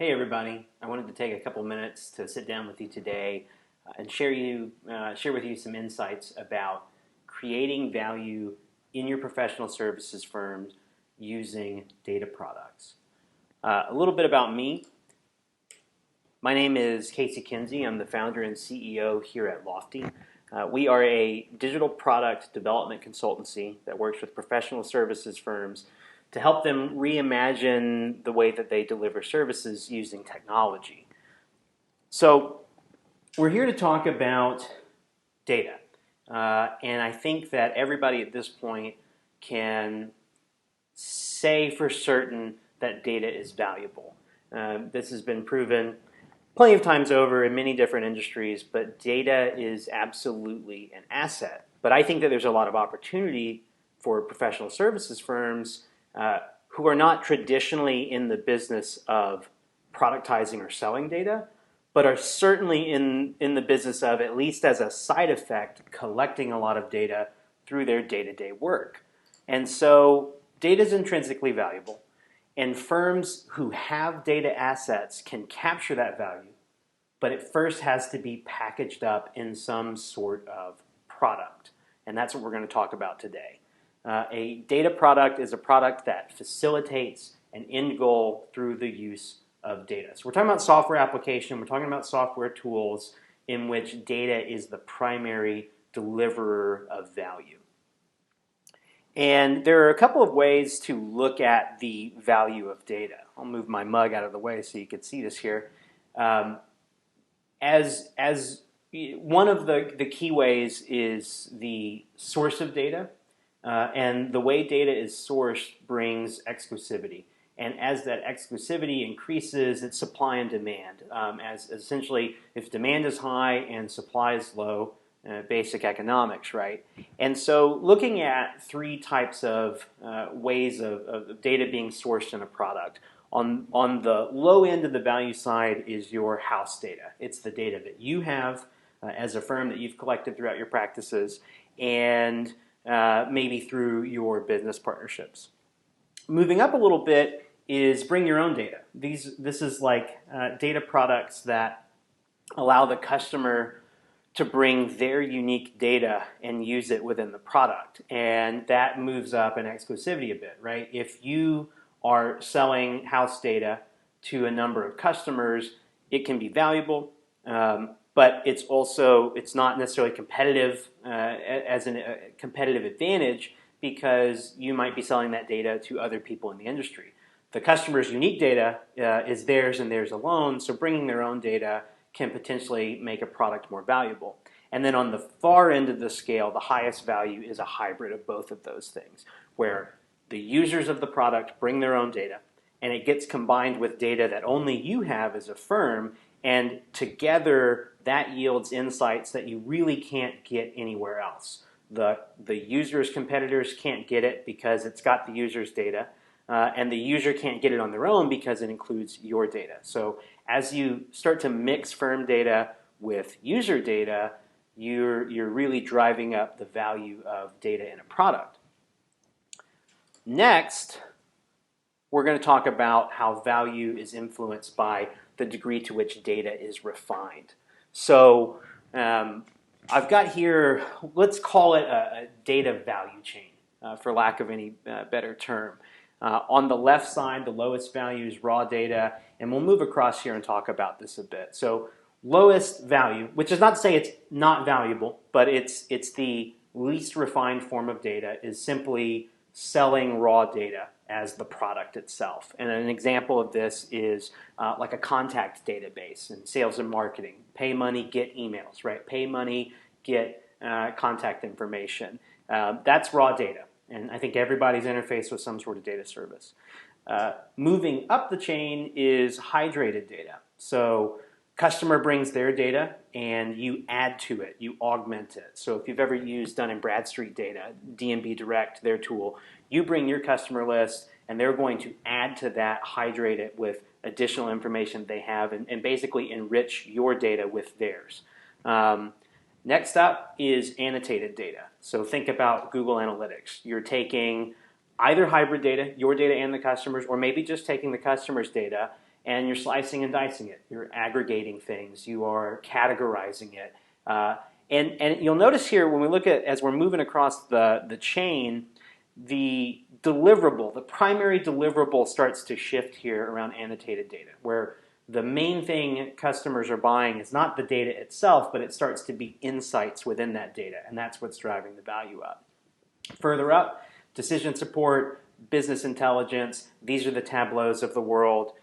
Hey everybody, I wanted to take a couple minutes to sit down with you today and share with you some insights about creating value in your professional services firms using data products. A little bit about me. My name is Casey Kinsey. I'm the founder and CEO here at Lofty. We are a digital product development consultancy that works with professional services firms to help them reimagine the way that they deliver services using technology. So we're here to talk about data. And I think that everybody at this point can say for certain that data is valuable. This has been proven plenty of times over in many different industries, but data is absolutely an asset. But I think that there's a lot of opportunity for professional services firms who are not traditionally in the business of productizing or selling data, but are certainly in the business of, at least as a side effect, collecting a lot of data through their day-to-day work. And so data is intrinsically valuable. And firms who have data assets can capture that value, but it first has to be packaged up in some sort of product. And that's what we're going to talk about today. A data product is a product that facilitates an end goal through the use of data. So we're talking about software application, we're talking about software tools in which data is the primary deliverer of value. And there are a couple of ways to look at the value of data. I'll move my mug out of the way so you can see this here. As one of the key ways is the source of data. And the way data is sourced brings exclusivity. And as that exclusivity increases, it's supply and demand. As essentially, if demand is high and supply is low, basic economics, right? And so looking at three types of ways of data being sourced in a product. On the low end of the value side is your house data. It's the data that you have as a firm that you've collected throughout your practices and maybe through your business partnerships. Moving up a little bit is bring your own data. This is like data products that allow the customer to bring their unique data and use it within the product. And that moves up in exclusivity a bit, right? If you are selling house data to a number of customers, it can be valuable, but it's not necessarily competitive as a competitive advantage because you might be selling that data to other people in the industry. The customer's unique data is theirs and theirs alone, so bringing their own data can potentially make a product more valuable. And then on the far end of the scale, the highest value is a hybrid of both of those things, where the users of the product bring their own data, and it gets combined with data that only you have as a firm, and together that yields insights that you really can't get anywhere else. The user's competitors can't get it because it's got the user's data, and the user can't get it on their own because it includes your data. So as you start to mix firm data with user data, you're really driving up the value of data in a product. Next, we're going to talk about how value is influenced by the degree to which data is refined. So I've got here, let's call it a data value chain, for lack of any better term. On the left side, the lowest value is raw data, and we'll move across here and talk about this a bit. So lowest value, which is not to say it's not valuable, but it's the least refined form of data, is simply selling raw data as the product itself. And an example of this is like a contact database in sales and marketing. Pay money, get emails, right? Pay money, get contact information. That's raw data. And I think everybody's interfaced with some sort of data service. Moving up the chain is hydrated data. So customer brings their data and you add to it, you augment it. So if you've ever used Dun & Bradstreet data, D&B Direct, their tool, you bring your customer list and they're going to add to that, hydrate it with additional information they have and basically enrich your data with theirs. Next up is annotated data. So think about Google Analytics. You're taking either hybrid data, your data and the customers, or maybe just taking the customer's data and you're slicing and dicing it. You're aggregating things. You are categorizing it. And you'll notice here when we look at, as we're moving across the chain, the deliverable, the primary deliverable starts to shift here around annotated data, where the main thing customers are buying is not the data itself, but it starts to be insights within that data, and that's what's driving the value up. Further up, decision support, business intelligence, these are the Tableaus of the world.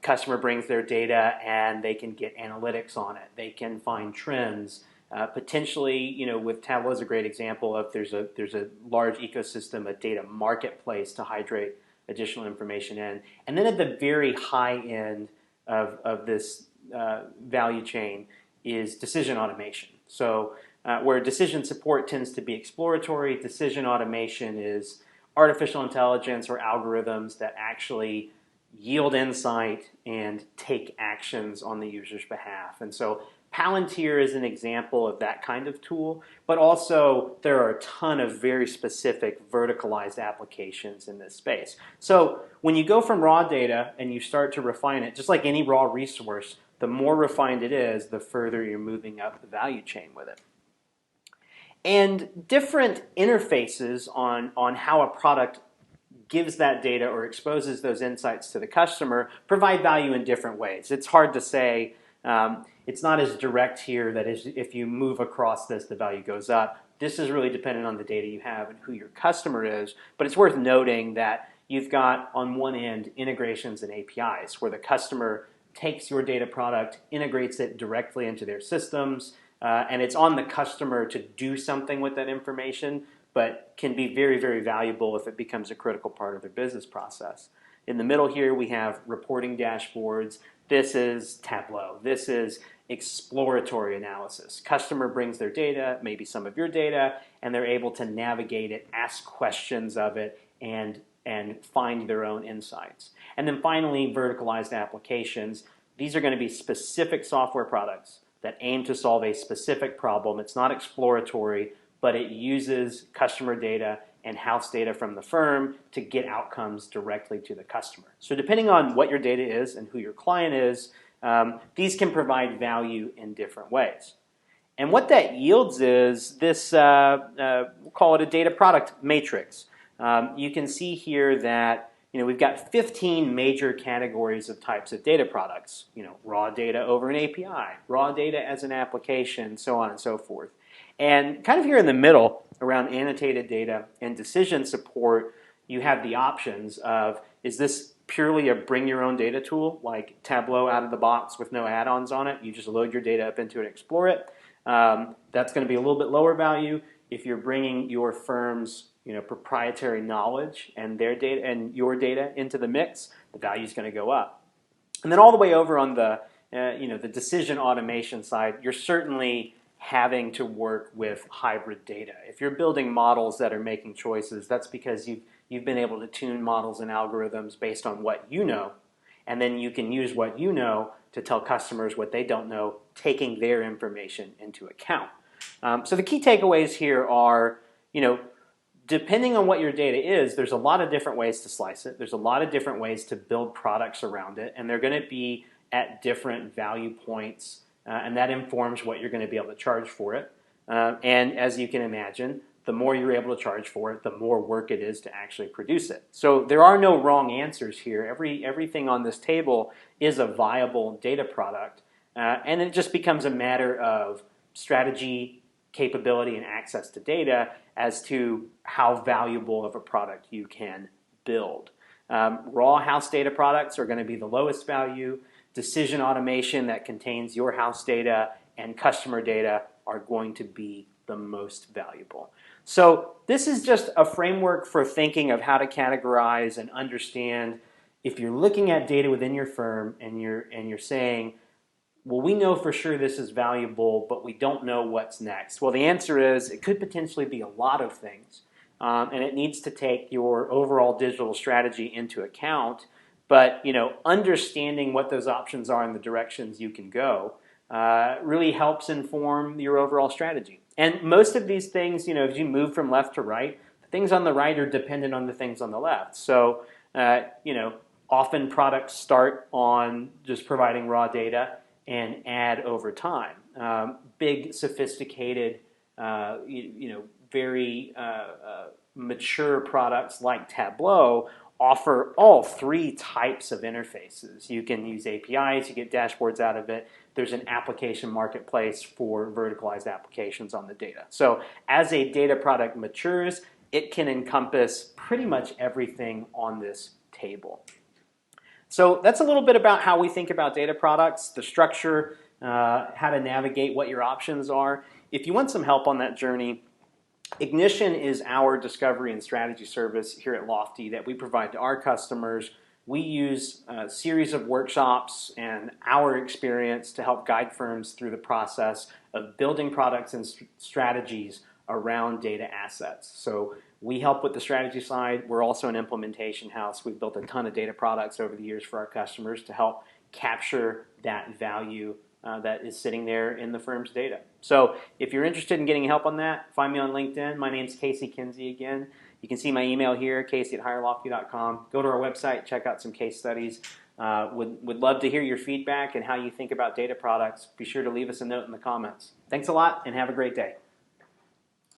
Customer brings their data and they can get analytics on it. They can find trends. Potentially, with Tableau is a great example of there's a large ecosystem, a data marketplace to hydrate additional information in. And then at the very high end of this value chain is decision automation. So where decision support tends to be exploratory, decision automation is artificial intelligence or algorithms that actually yield insight and take actions on the user's behalf. And so Palantir is an example of that kind of tool, but also there are a ton of very specific verticalized applications in this space. So when you go from raw data and you start to refine it, just like any raw resource, the more refined it is, the further you're moving up the value chain with it. And different interfaces on how a product gives that data or exposes those insights to the customer provide value in different ways. It's hard to say. It's not as direct here that if you move across this, the value goes up. This is really dependent on the data you have and who your customer is. But it's worth noting that you've got, on one end, integrations and APIs, where the customer takes your data product, integrates it directly into their systems, and it's on the customer to do something with that information, but can be very, very valuable if it becomes a critical part of their business process. In the middle here, we have reporting dashboards. This is Tableau. This is exploratory analysis. Customer brings their data, maybe some of your data, and they're able to navigate it, ask questions of it, and find their own insights. And then finally, verticalized applications. These are going to be specific software products that aim to solve a specific problem. It's not exploratory, but it uses customer data and house data from the firm to get outcomes directly to the customer. So depending on what your data is and who your client is, these can provide value in different ways. And what that yields is this, we'll call it a data product matrix. You can see here that we've got 15 major categories of types of data products. Raw data over an API, raw data as an application, so on and so forth. And kind of here in the middle, around annotated data and decision support, you have the options of, is this purely a bring your own data tool, like Tableau out of the box with no add-ons on it? You just load your data up into it and explore it. That's going to be a little bit lower value. If you're bringing your firm's proprietary knowledge and their data and your data into the mix, the value is going to go up. And then all the way over on the the decision automation side, you're certainly having to work with hybrid data. If you're building models that are making choices, that's because you've been able to tune models and algorithms based on what you know, and then you can use what you know to tell customers what they don't know, taking their information into account. So the key takeaways here are, depending on what your data is, there's a lot of different ways to slice it. There's a lot of different ways to build products around it, and they're going to be at different value points, and that informs what you're going to be able to charge for it. And as you can imagine, the more you're able to charge for it, the more work it is to actually produce it. So there are no wrong answers here. Everything on this table is a viable data product, and it just becomes a matter of strategy, capability, and access to data as to how valuable of a product you can build. Raw house data products are going to be the lowest value. Decision automation that contains your house data and customer data are going to be the most valuable. So this is just a framework for thinking of how to categorize and understand if you're looking at data within your firm and you're saying, well, we know for sure this is valuable, but we don't know what's next. Well, the answer is it could potentially be a lot of things, and it needs to take your overall digital strategy into account. But understanding what those options are and the directions you can go really helps inform your overall strategy. And most of these things, as you move from left to right, the things on the right are dependent on the things on the left. So, Often products start on just providing raw data and add over time. Big, sophisticated, very mature products like Tableau offer all three types of interfaces. You can use APIs, you get dashboards out of it. There's an application marketplace for verticalized applications on the data. So as a data product matures, it can encompass pretty much everything on this table. So that's a little bit about how we think about data products, the structure, how to navigate what your options are. If you want some help on that journey, Ignition is our discovery and strategy service here at Lofty that we provide to our customers. We use a series of workshops and our experience to help guide firms through the process of building products and strategies around data assets. So we help with the strategy side. We're also an implementation house. We've built a ton of data products over the years for our customers to help capture that value that is sitting there in the firm's data. So if you're interested in getting help on that, find me on LinkedIn. My name's Casey Kinsey again. You can see my email here, casey@hirelofty.com. Go to our website, check out some case studies. Would love to hear your feedback and how you think about data products. Be sure to leave us a note in the comments. Thanks a lot and have a great day.